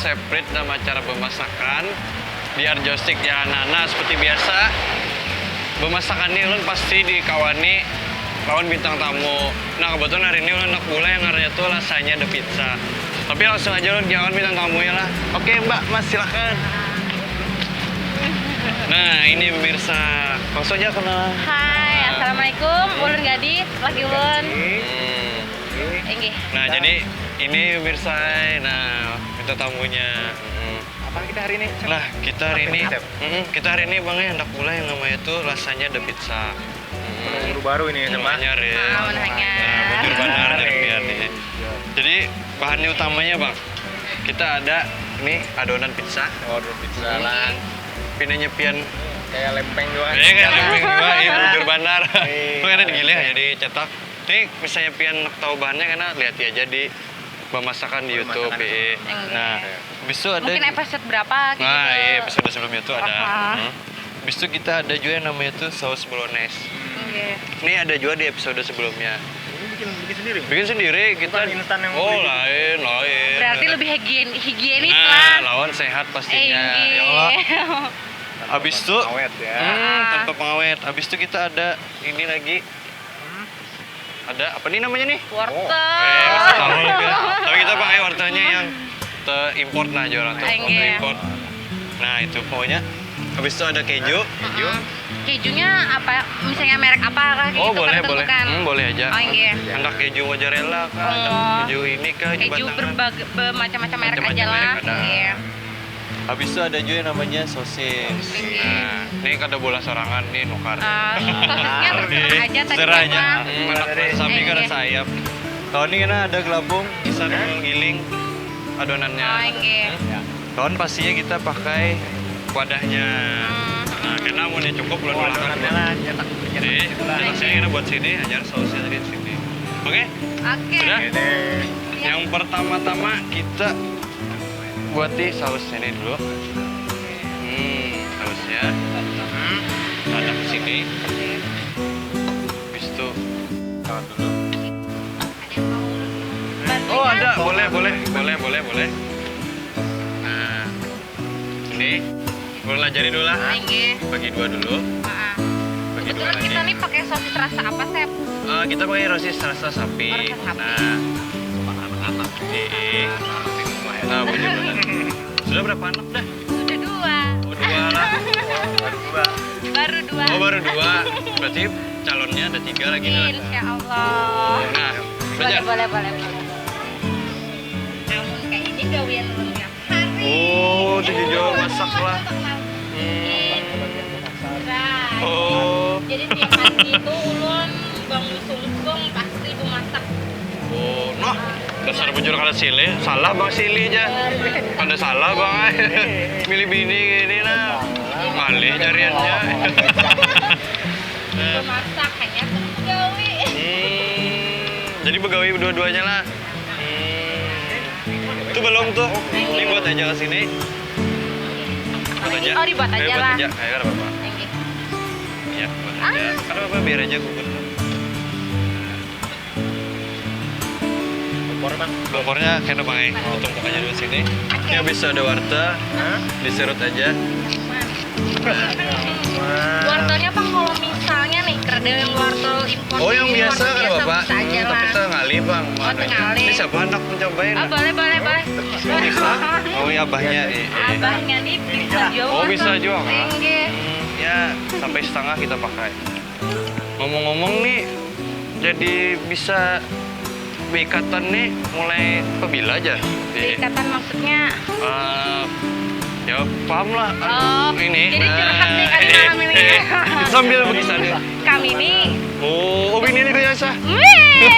separate sama cara pemasakan. Biar joystick ya anak-anak seperti biasa. Pemasakan ini ulun pasti dikawani lawan bintang tamu. Nah kebetulan hari ini ulun nak mulai yang ngarannya tuh rasanya ada pizza. Tapi langsung aja ulun kawan bintang tamunya lah. Oke Mbak, Mas silakan. Nah ini pemirsa, langsung aja kenal. Hai, assalamualaikum. Ulun Gadis, laki ulun. Enggih. Nah jadi ini pemirsa, nah minta tamunya. Apa kita hari ini? Nah kita hari ini bang ya hendak mulai yang namanya tuh rasanya ada pizza. Menu baru ini sama. Anyar ya. Menu anyar. Nah bujur banar nyerpian nih. Jadi bahannya utamanya bang, kita ada ini adonan pizza. Order pizza lah. Pinanya pian. Kayak lempeng doang. Kayak lempeng juga, ini bujur banar. Iya. Makanya digilih ya dicetak. Ini misalnya pian tahu bahannya karena lihat aja di pemasakan di YouTube. Nah, habis itu ada Mungkin episode berapa gitu. Nah, iya episode sebelumnya tuh ada. Apa? Habis itu kita ada juga yang namanya tuh saus bolognese. Enggih. Ini ada juga di episode sebelumnya. Ini bikin sendiri. Bikin sendiri kita. Bukan instan yang Oh, beli. lain. Berarti lebih higienis Nah, lah. lawan sehat pastinya. Enggih. Ya Allah. Habis itu Awet ya. tanpa pengawet. Habis itu kita ada ini lagi. Ada apa nih namanya nih? Wortel. Tahu lebih lah. Tapi kita pakai wortelnya yang import lah jualan tuh. Enggih. Import. Nah, itu pokoknya. Habis itu ada keju. Kejunya apa? Misalnya merek apa kah? Oh, Gitu boleh, kan boleh. tentukan. Boleh aja. Oh, enggih. Hendak keju mozzarella kah? Hendak Oh. keju ini kah? Keju bermacam-macam merek aja Macam-macam lah. merek ada. Iya. Habis itu ada juga yang namanya sosis. Nah, ini kada bola sorangan nih nukar. Sosisnya terserah aja tadi Terserah aja. mah. Anak sapi kada Enggih. sayap. Tahun ini kan ada gelabung, isan giling adonannya. Oh, enggih. Tahun pastinya kita pakai wadahnya. Nah, karena mau cukup belum ulangkan. Adonannya lah cetak. Jadi, kita sini kita buat sini, ajar sausnya dari sini. Oke? Oke. Sudah? Ini Yang pertama-tama kita buat di saus ini dulu. Sausnya. Ada di sini. Habis itu taruh dulu. Oh ada, boleh. Nah, ini boleh lajari dulu lah. Enggih. Bagi dua dulu. Bagi dua Kebetulan lagi. kita nih pakai sosis rasa apa, Sep? Kita pakai sosis rasa sapi. Rasa sapi. Nah, anak-anak. Nah, bujur benar. Sudah berapa anak dah? Sudah dua. Oh, dua lah. baru dua. Baru dua. Oh, baru dua. Berarti calonnya ada tiga lagi nih. Insya Allah. Nah, Boleh, belajar. boleh. Namun kayak ini gawian ulun tiap hari. Oh, jadi jauh masak lah. Nah, Oh, jadi tiap hari itu ulun bangun sungkung pasti ibu masak. oh, noh. Dasar bujur kada sili. Salah bang sili aja. Kada salah bang. Milih bini gini nah. Malih cariannya. Ibu masak hanya untuk gawi. Jadi begawi dua-duanya lah. Itu belum tuh. Ini buat aja ke sini. Buat aja. Oh, dibuat aja Buat lah. aja. Ayo, ada apa-apa. Enggih. Iya, buat aja. Ada apa biar aja gugur. Kompor bang. Kompornya kena bang, tumpuk aja dulu sini. Ini habis ada wortel, diserut aja. Wortelnya Bang kalau misalnya nih kerja yang wortel impor. Oh yang biasa wortel kan bapak? bisa aja Tapi lah. tengali bang. Oh, tengali. Ini siapa anak mencobain? Ah, boleh. Bisa? Oh iya abahnya. Abahnya nih bisa jual. Oh, bisa wortel. jual, Kak? Enggih. Ya sampai setengah kita pakai. Ngomong-ngomong nih, jadi bisa beikatan nih mulai pebila aja. Ikatan maksudnya. Ya paham lah. Oh, Ini. jadi curhat nih kali malam ini. Sambil berkisah nih. Kami nih. Oh, bini ini biasa. Wih.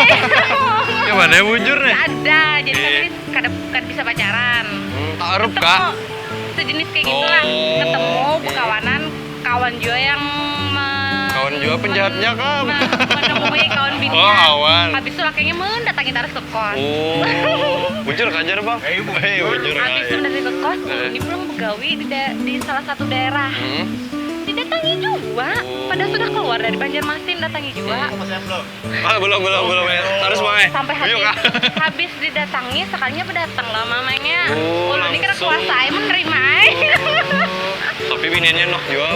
Ya mana ya bujur nih? Ada, jadi kami ini kada bisa pacaran. Tarup kak. Sejenis kayak gitulah. Ketemu kawanan, kawan juga yang Kawan juga penjahatnya kak. menemui kawan bininya. Oh, kawan. Habis itu lakinya mendatangi terus ke kos. Oh, bujur kajar bang. Bujur. Habis itu mendatangi ke kos, ini belum begawi di salah satu daerah. Didatangi datangi juga. Pada sudah keluar dari Banjarmasin, datangi juga. Kamu saya belum? Ah, belum. Harus bang. Sampai Yuk, habis, Kak. habis didatangi, sekalinya berdatang lah mamanya. Oh, Ulu ini kena langsung. kuasa, menerima. Tapi biniannya nok jual.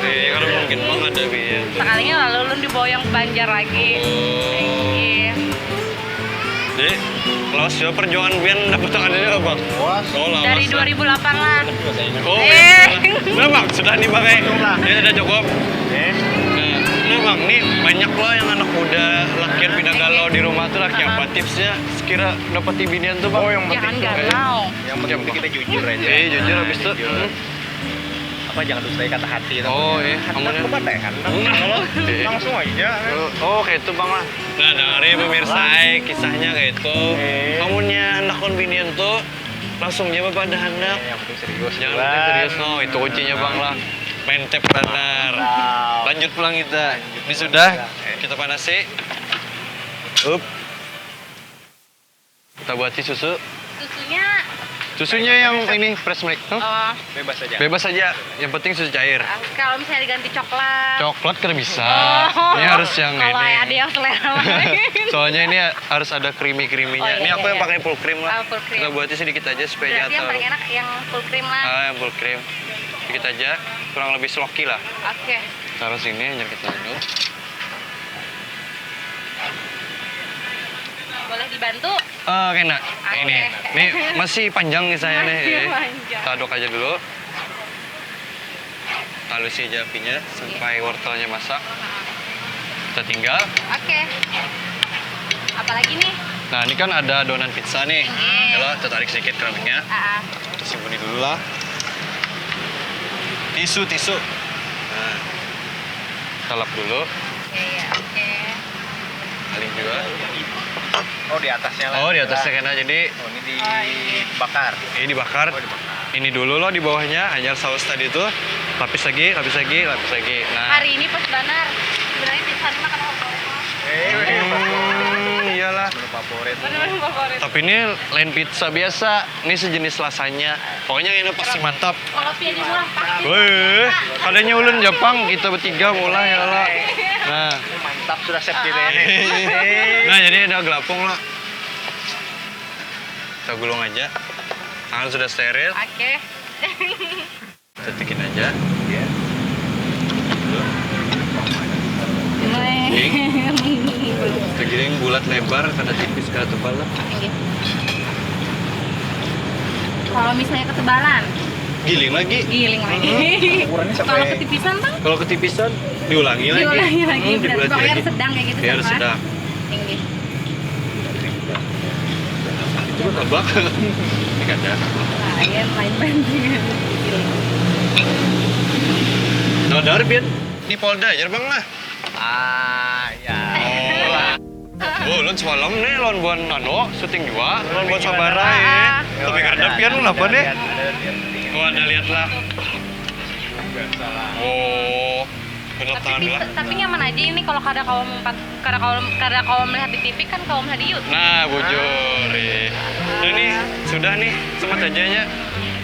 Karena mungkin bang ada binian. Sekalinya lalu ulun diboyong Banjar lagi. Iya. Jadi, kalau sudah perjuangan bian dapat tangan ini apa bang? Puas. Oh, lama. Dari 2008 lah. Oh, Eh. nah bang, sudah nih bang. Ini sudah cukup. Nah bang, nih banyak loh yang anak muda lakian pindah galau di rumah tuh laki apa tipsnya? Sekira dapat binian tuh bang? Oh, yang Jangan penting galau. yang penting kita jujur aja. Jujur habis itu. Jujur. Apa jangan dustai kata hati. Oh, iya. Hati Aman ya. kan kebatekan. Langsung aja. Oh, kayak itu bang lah. Nah, dengerin pemirsa kisahnya kayak itu. Kamunya anak kon binian tuh langsung jawab pada anak. Yang penting serius. Jangan penting serius no, itu kuncinya bang lah. Mantep benar. Lanjut pulang kita. Ini sudah kita panasi. Up. Kita buati susu. Susunya Susunya yang ini fresh milk. Huh? Bebas aja. Bebas saja. Yang penting susu cair. kalau misalnya diganti coklat. Coklat kan bisa. Oh. Ini harus yang Kalau ini. ada yang selera lain. Soalnya ini harus ada creamy-creaminya. Oh, iya, Ini aku iya, yang iya. pakai full cream lah. Ah, full cream. Kita buatnya sedikit aja supaya Berarti yang jatuh. paling enak yang full cream lah. Yang full cream. Sedikit aja, kurang lebih sloki lah. Oke. Taruh sini, jangan kita dulu. Boleh dibantu? Oke, nak. Ini. Nih masih panjang nih saya nih. Masih panjang. Kita aduk aja dulu. Halusi aja apinya sampai wortelnya masak. Kita tinggal. Oke. Apalagi nih? Nah, ini kan ada adonan pizza nih. Iya. Yalah, kita tarik sedikit keramiknya. Kita simpan dulu lah. Tisu. Nah, kita lap dulu. Oke. Paling juga. Oh, di atasnya lah. Oh, di atasnya kena jadi Oh, ini dibakar. ini dibakar. Oh, dibakar. Ini dulu loh di bawahnya, hanya saus tadi itu. Lapis lagi. Nah, Hari ini pas banar. Sebenarnya pizza ini makan favorit. iyalah. Menu favorit. Benar-benar favorit. Tapi ini lain pizza biasa. Ini sejenis rasanya. Pokoknya ini pasti mantap. Kalau pia murah pasti. Weh, adanya ulun Jepang kita bertiga mulai ya lah. Nah, Mantap sudah siap kita ini. nah jadi ada gelapung lah. Kita gulung aja. Tangan sudah steril. Oke. Kita bikin aja. Kita giling bulat lebar, kada tipis, kada tebal lah. Kalau misalnya ketebalan, Giling lagi. giling lagi. Ukurannya sampai- Kalau ketipisan bang, Kalau ketipisan diulangi lagi. diulangi lagi. Berarti Dibulati pokoknya lagi. harus sedang kayak gitu. Biar sama. sedang. Tinggi. Itu kan tabak. Ini kada. Lain bandingan. Nah, dari Bian. Ini Polda aja bang lah. Ya. Oh, lon semalam nih, lon buat nano, syuting juga, lon buat sabara Ah, ya. ah. Tapi kada pian lu apa deh? Ada Oh, ada lihat lah. biasa lah. Oh, bener Tapi tangan bisa, lah. tapi nyaman aja ini kalau kada kau melihat di TV kan kau melihat di YouTube. Nah, bujur. Nah, ini sudah nih, semat aja nya.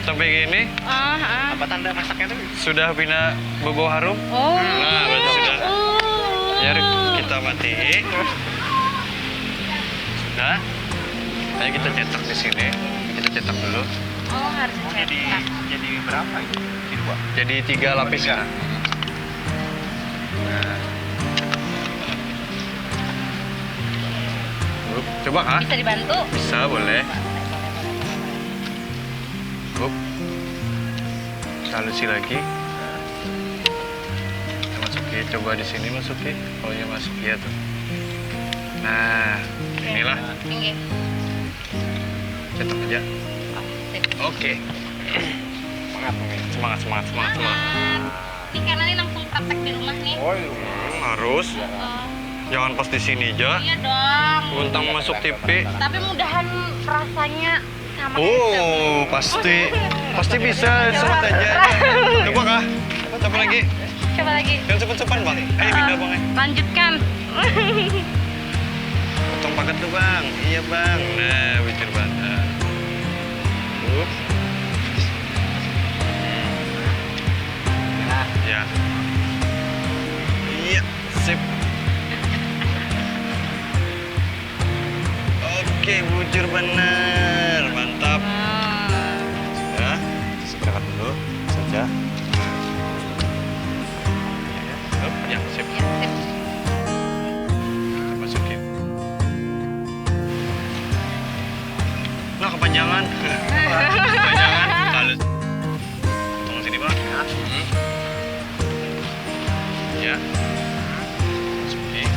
Sampai gini, Apa tanda masaknya tuh? sudah pindah berbau harum. Oh. Nah, berarti sudah. Ya, kita mati. Sudah. Ayo kita cetak di sini. Kita cetak dulu. Oh, harus cetak. Jadi berapa itu? Jadi dua. Jadi 3 lapis Tiga. kan? Nah. Coba kah? Bisa dibantu? Bisa, boleh. Up. Halusi lagi. Kita masukin, coba di sini masukin. Oh ya masuk ya tuh. Nah, inilah Tinggi. cetak aja. Oh, sip. Oke. Semangat. Semangat. Ini karena ini langsung praktek di rumah nih. Oh, iya. Harus. Jangan pas di sini aja. Iya dong. Untang masuk TV. Tapi mudahan rasanya sama Oh, pasti bisa semat aja. Coba kah? Coba lagi. Coba lagi. Jangan cepet-cepetan bang. Ayo pindah bang. Lanjutkan. Potong paket tuh bang. Iya bang. Nah, bujur banget. Ya. Iya, sip. Oke, bujur bener. Mantap. Ya, segerakan dulu saja. Ya, sip. Ya, sip. Masukin. Nah, kepanjangan. Kepanjangan. Halus. Tolong sini, Bang. Ya. Ya. Masukin.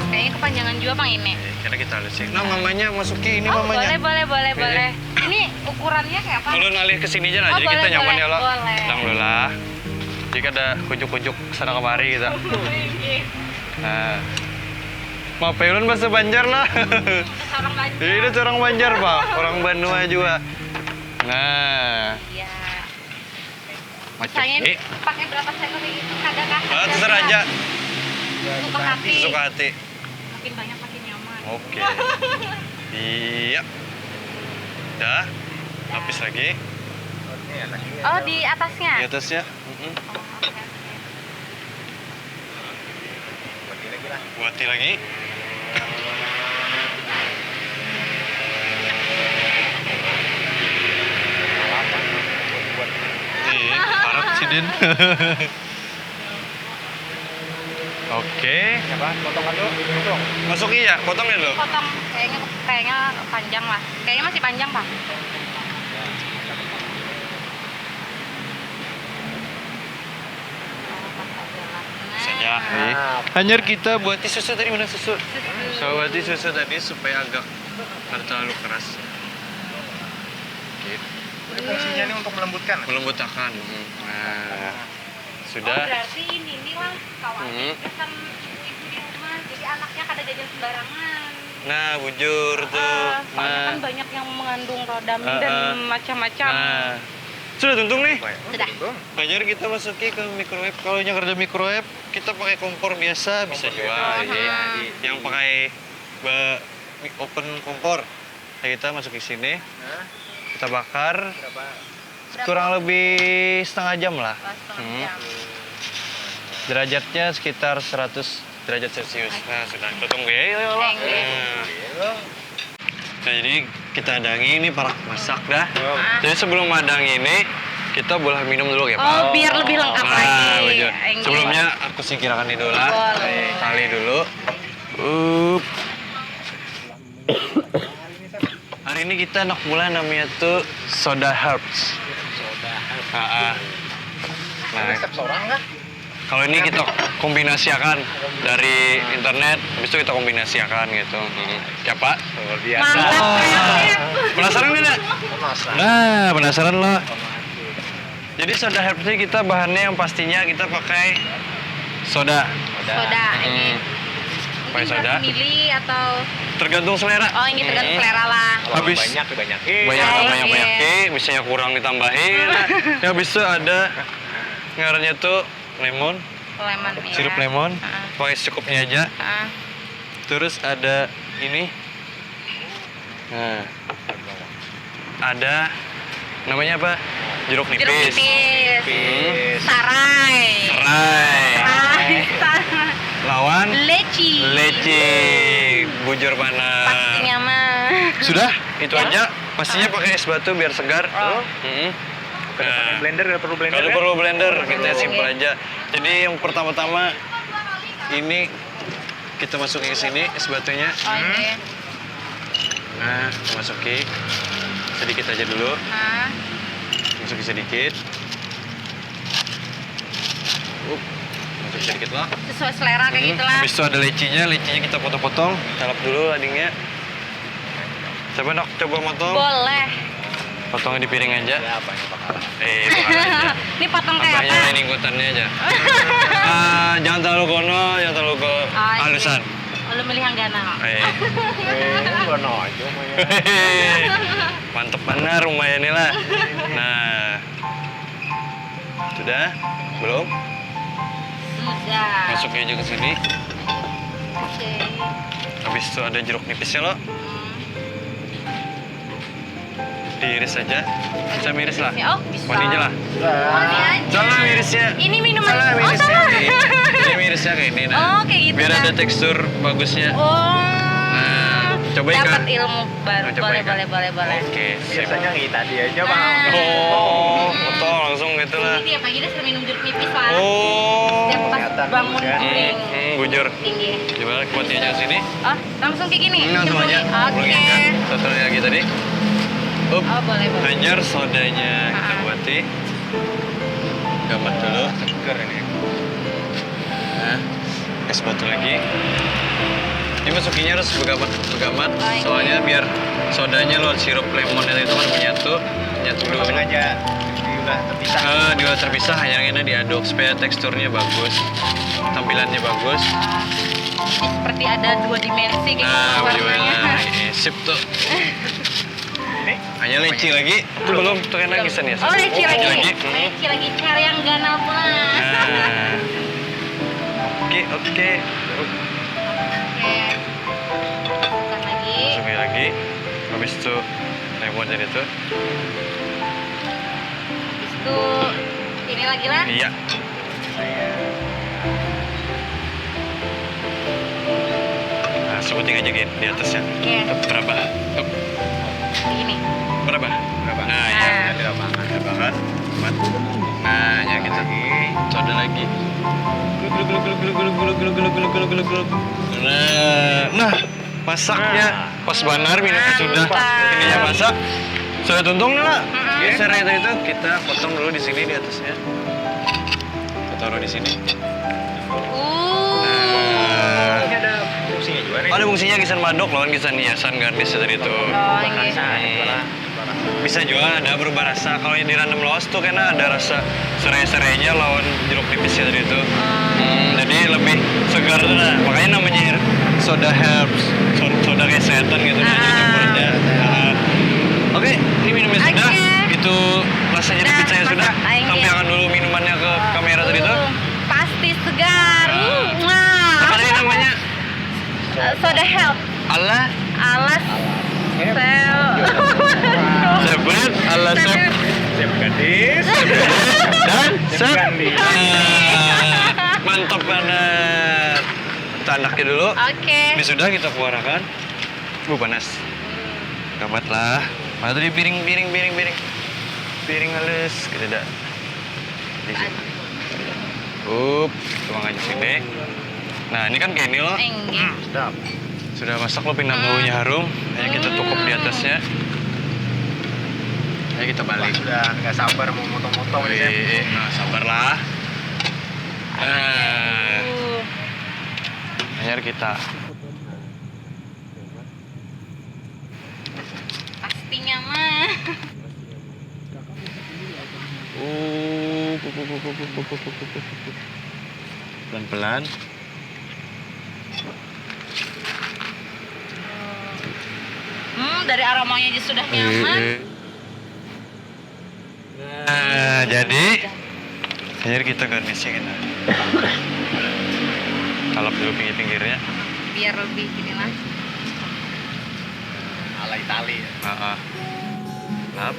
Kayaknya kepanjangan juga Bang ini. Karena kita halusin. Nah, mamanya masukin ini Oh, mamanya. boleh. Ini ukurannya kayak apa? Kalau nalih ke sini aja lah, Oh, jadi kita boleh, nyaman ya, lo. boleh. Tang dulu lah. Jika ada kujuk-kujuk sana kemari kita. Nah. Maaf ya, ulun bahasa Banjar lah. Orang Banjar. Ini orang Banjar, Pak. Orang Bandung juga. Nah. Iya. Macam Misalnya ini. pakai berapa sekali itu kadang kan? Terserah aja. Suka hati. Suka hati. Makin banyak makin nyaman. Oke. Iya. Udah. Lapis lagi. Oh, di atasnya? Di atasnya. Oh, oke. Buati lagi. Harap sih, Din. Oke. Coba potongkan dulu. Potong. Masukin ya, potongnya dulu. Potong kayaknya panjang lah. Kayaknya masih panjang, Bang. Saja. Hanya kita buati susu tadi, mana susu? So, buati susu tadi supaya agak tidak terlalu keras. Gitu. Ini fungsinya ini untuk melembutkan. Melembutkan. Nah, Oh, sudah. berarti ini lah kawan. Hmm. Pesan ibu di rumah, jadi anaknya kada jajan sembarangan. Nah, bujur tuh. Soalnya kan Nah, banyak yang mengandung rodamin dan macam-macam. nah. Sudah tuntung nih. Sudah. Ngajar kita masukin ke microwave. Kalau yang kerja microwave, kita pakai kompor biasa bisa juga. biasa. Yang pakai open kompor. Nah, kita masuk ke sini, kita bakar kurang lebih setengah jam lah. Oh, setengah Hmm. jam. Derajatnya sekitar 100 derajat Celcius. Nah, sudah. Kita tunggu ya. Yuk, yuk. Tunggu. Nah, jadi kita adangi ini para masak dah. Ah. Jadi sebelum madang ini kita boleh minum dulu ya, Pak. Oh, biar lebih lengkap Nah, lagi. bujur. Enggak. Sebelumnya aku singkirkan ini dulu lah. Boleh. Tali dulu. Hari ini kita nak mulai namanya tuh soda herbs. Nah, Resep seorang kah? kalau ini kita kombinasikan dari internet, habis itu kita kombinasikan gitu. Ya, Pak? Luar biasa. Mantap. Penasaran nggak? Penasaran. Nah, penasaran lo. Jadi soda herbs ini kita bahannya yang pastinya kita pakai soda. Soda ini. Pakai Mungkin soda. berapa mili atau Tergantung selera. oh ini tergantung selera lah. Kalau Habis. banyak dibanyakin. Banyak, misalnya kurang ditambahin. Ya bisa ada ngarannya tuh lemon, Lemon ya. sirup lemon, Ah. pakai secukupnya aja. Ah. Terus ada ini. Nah. Ada namanya apa? Jeruk nipis. Jeruk nipis. Sarai. Serai. Sarai. Lawan Leci. leci. Bujur panas. Pastinya mah. Sudah, itu Ya. aja. Pastinya pakai es batu biar segar. Oh. Nah, Blender nggak perlu blender. kalau kan? perlu blender, kita Oke. simpel aja. Jadi yang pertama-tama ini kita masukin ke sini es batunya. Oke. Nah, kita masukin sedikit aja dulu. Nah. Masukin sedikit. Masukin sedikit lah. Sesuai selera kayak gitu lah. Habis itu ada lecinya kita potong-potong. Kita lap dulu ladingnya. Coba nak coba motong. Boleh. Potongnya di piring aja. Ya, banyak bakalan. Bakar aja. Ini potong kayak Tambahnya apa? main ikutannya aja. Jangan terlalu kono, jangan terlalu ke Oh, iya. halusan. Oh, lu milih yang gana. Nggak no aja Maya. Mantep benar rumahnya ini lah. Nah, sudah? Belum? Sudah. Masuknya aja ke sini. Oke. Habis itu ada jeruk nipisnya lo. Hmm. Di iris aja. Bisa miris lah. Oh, bisa. Waninya lah. Oh, ini aja. Salah mirisnya. Ini minuman. Salah Oh, mirisnya. salah. Ini mirisnya kayak ini. Nah. Oh, kayak gitu, Biar nah. ada tekstur bagusnya. Oh. Nah, cobain, Kak. Dapat ilmu baru. Nah, cobain, Kak. Boleh. Oke, sip. Biasanya kita dia aja bang. Nah. Oh, betul langsung gitu lah. Ini tiap pagi dia sering minum jeruk nipis lah. Oh. Setiap pas kelihatan bangun juga. guling. Bujur. Tinggi. Coba kuatinya ke sini. Oh, langsung kayak gini. Langsung aja. Oke. Ulangin, Kak. Satu lagi tadi. Up. Oh, boleh. Hanyar sodanya kita buati. Gambar dulu. Seger ini. Nah, es batu lagi. Ini masukinnya harus begamat, Baik. soalnya biar sodanya lewat sirup lemonnya itu kan menyatu dulu. Sengaja diulah terpisah. Dua terpisah, hanya diaduk supaya teksturnya bagus, tampilannya bagus. Seperti ada dua dimensi kayak Nah, gitu warnanya. ini sip tuh. Ini Hanya leci lagi, itu belum tuh kan lagi ya. Oh, leci lagi. Hmm. Leci lagi. Cari yang ganal pula. Nah. Oke. Oke. Bukan lagi. Masukin lagi. Habis itu lemon jadi tuh. Habis itu ini lagi lah. Iya. Nah, sebutin aja Gin, di atasnya. Oke. Berapa? Ini. Berapa? berapa? Nah, Nah. ya. Ada lapangan. Ada banget. Mat. Nah, ya gitu. Soda lagi. Gluk. Nah, masaknya pas banar minumnya sudah. Mantap. Ininya masak. Sudah tuntung lah. Mm-mm. Geser itu kita potong dulu di sini di atasnya. Kita taruh di sini. Nah, Ini ada fungsinya juga nih. ada fungsinya gisan madok lawan gisan hiasan garnish tadi itu. Oh, Rasa, gitu. suara. Bisa juga ada berubah rasa. Kalau yang di random loss tuh karena ada rasa serai-serainya lawan jeruk nipisnya tadi itu. Jadi lebih segar tuh nah. Makanya namanya soda herbs. Soda kayak setan gitu nah, campurnya. Nah. Oke, ini minumnya sudah. Oke. Itu rasanya di Nah, pizzanya sudah. mantap. Ayo, Tampilkan dulu minumannya ke kamera tadi tuh. Pasti segar. Nah. Apa tadi namanya? Soda help. Allah Alas. Sel. Sebret Allah Seb Siap gadis. dan Seb. Gandhi. Mantap banget. Kita anaknya dulu. Oke. Ini sudah kita keluarkan. Panas. Gamat lah. Mana tadi piring. Piring halus. Kita dah. Di sini. Tuang aja sini. Nah, ini kan kenil. Sedap. Sudah masak lo pindah baunya harum. Ayo kita tukup di atasnya. Ayo kita Wah, balik. sudah nggak sabar mau motong-motong ini. Chef. Nah, sabarlah. Nah, akhirnya kita Pastinya mah. pelan-pelan. Dari aromanya aja sudah nyaman. Nah, jadi akhirnya kita garnishnya kita. Kalap dulu pinggir-pinggirnya. Biar lebih gini lah. Ala Itali. Lap.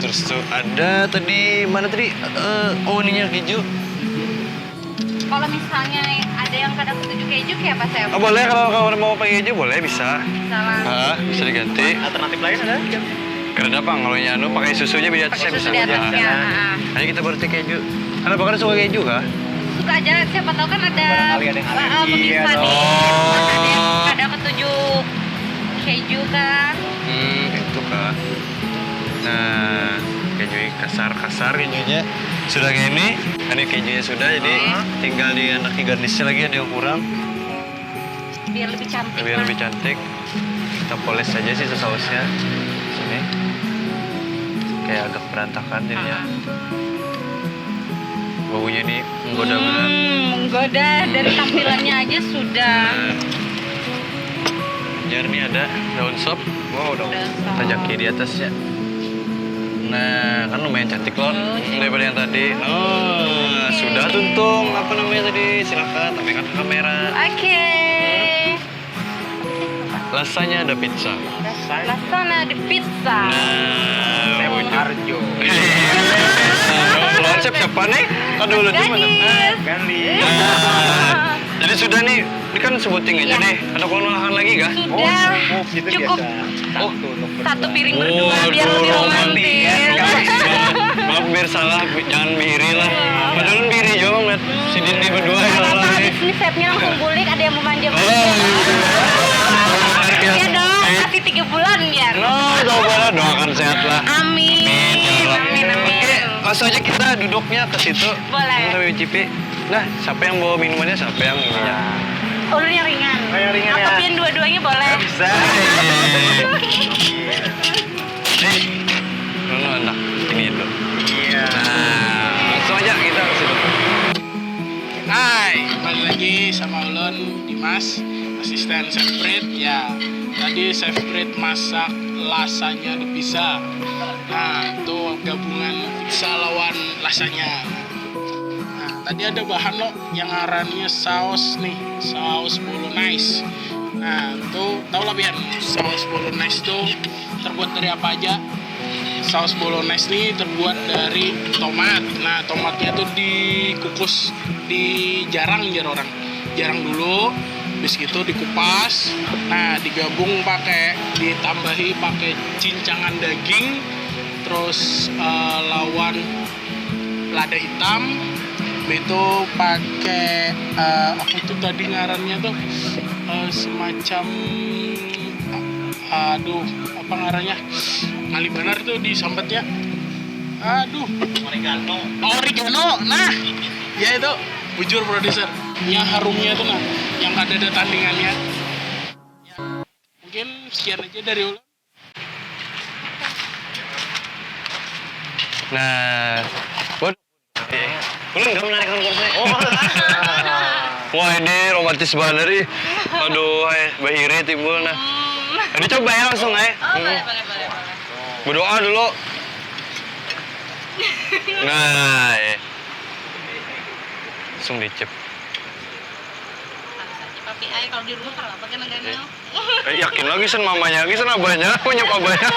Terus tuh ada tadi mana tadi? Oh ininya keju. Kalau misalnya ada yang kadang ketujuh keju kayak apa saya? Oh boleh kalau kamu mau pakai keju boleh bisa. Salah. Bisa diganti. Alternatif lain ada? Karena apa? Kalau nyanu pakai susunya di atasnya Pakai bisa. susu di atasnya. Ayo kita berarti keju. Karena bakar suka keju kah? Suka aja, siapa tahu kan ada Barangkali ada yang alergi, pemirsa atau- nih. Oh. Ada ketujuh keju kan. Itu kah. Nah, keju kasar kejunya. Sudah kayak ini, ini kejunya sudah jadi tinggal dianaki garnishnya lagi ada yang kurang. Biar lebih cantik. Biar lah. lebih cantik. Kita poles saja sih sausnya. Sini. Kayak agak berantakan jadinya. Baunya nih menggoda banget. Menggoda dari tampilannya aja sudah. Jar nih ada daun sop. Wow, daun tajaki di atasnya. Nah, kan lumayan cantik loh daripada yang tadi. Oh, sudah tuntung. Apa namanya tadi? Silakan tampilkan ke kamera. Oke. Rasanya ada pizza. Lasana di pizza. Nah, wujud. Arjo. Lawan chef siapa nih? Kan dulu cuma. Gadis. Gandhi. Jadi sudah nih, ini kan sebuting aja Iya. deh. Ada kelelahan lagi kah? Sudah Gitu cukup biasa. Oh. Satu untuk satu piring Oh, berdua biar aduh, lebih romantis. romantis. Maaf biar salah, jangan biri lah. Padahal biri juga ngeliat si Dindi berdua ya Apa lah. habis ini chefnya langsung bulik, ada yang mau manja. Oh, Ya dong, kasih 3 bulan biar. No, coba doakan sehat lah. Amin. Amin, Oke, amin. langsung aja kita duduknya ke situ. Boleh. Kita mencicipi. Nah, siapa yang bawa minumannya? Siapa yang ininya? Ulun yang ringan. Oh, yang ringan ya. Atau pian dua-duanya boleh. Bisa. Nono anak ini itu. Iya. Nah, langsung aja kita ke situ. Hai, kembali lagi sama Ulun, Dimas, asisten chef Frit. Ya, tadi chef Frit masak lasanya di pizza. Nah, itu gabungan pizza lawan lasanya. Nah, tadi ada bahan lo yang ngarannya saus nih, saus bolognese. Nah, tuh tau lah Bian, saus bolognese tuh terbuat dari apa aja? Saus bolognese ini terbuat dari tomat. Nah, tomatnya tuh dikukus, jarang dulu, habis gitu dikupas. Nah, ditambahi pakai cincangan daging, terus lawan lada hitam, itu pakai apa itu tadi ngarannya tuh semacam aduh apa ngarannya ngali benar tuh disambetnya, aduh oregano. Nah ya itu bujur produser yang harumnya itu, nah yang ada tandingannya ya, mungkin sekian aja dari Ulun. Nah, waduh. Ulun nggak menarik kursi. Oh. Wah, ini romantis banget nih. Aduh, bahiri timbul nah. Ini coba ya langsung Boleh. Berdoa dulu. Nah, langsung dicep. Papi ay kalau di rumah kalau apa kan agak Yakin lagi sen mamanya, lagi sen abahnya, punya abahnya.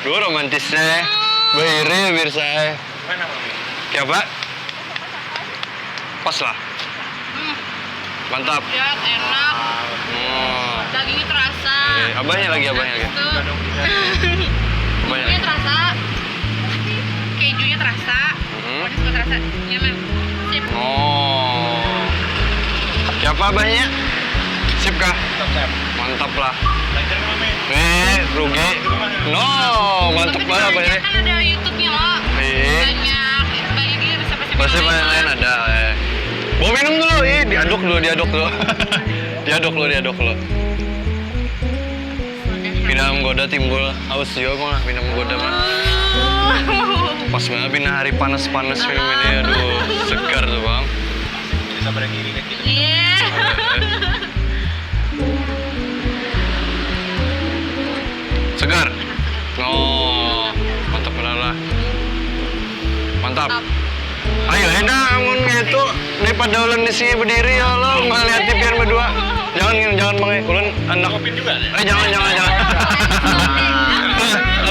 Duh romantisnya. Bahiri biar saya. Ya Pak? Pas lah. Mantap. Ya, enak. Oh. Dagingnya terasa. Abahnya lagi. Abahnya Abahnya. terasa. Kejunya terasa. Manis juga terasa. Nyaman. Sip. Oh. Siapa abahnya? Sip kah? Sip. Mantap lah. Rugi. No, mantap Tapi banget abahnya. kan ada YouTube-nya loh. Banyak juga resep-resep Pasti lain ada. Bawa minum dulu, diaduk dulu. Diaduk dulu. Pindah menggoda timbul haus juga mah, pindah menggoda mah. Pas banget pindah hari panas-panas minum ini, aduh segar tuh bang. Bisa berdiri kan gitu. Iya. Segar. Oh, mantap benar lah. Mantap. Ayo enak amun gitu daripada ulun di sini berdiri ya lo ngeliat TV-an berdua. Jangan bang, ulun anak. Jangan.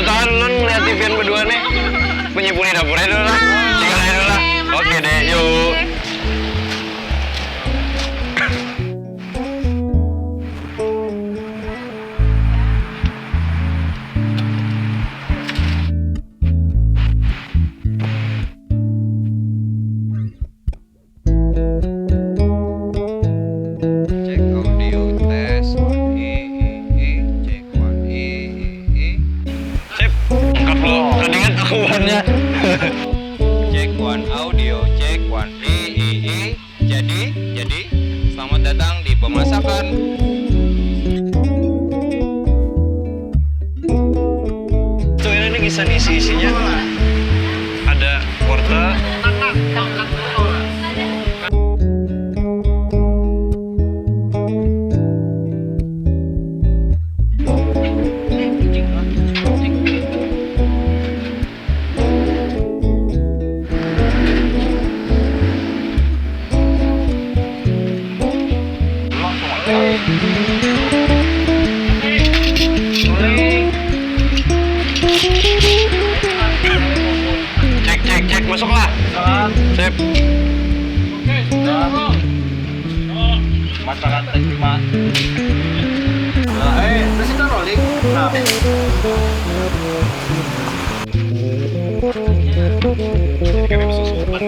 Tahan ulun ngeliat TV-an berdua nih. Penyipuni dapurnya dulu lah. Tinggal aja dulu lah. Oke deh, yuk. Cek audio tes 1 cek 1 Sip, angkat lo. Tadi kan aku bannya. Cek one audio, cek one Jadi, selamat datang di pemasakan. Tuh ini kisah isi-isinya. Ada wortel. Langsung aja. Chef. Oke, sudah bro. Masakan terima. Terus kita rolling. Nah. Jadi kami bisa sopan.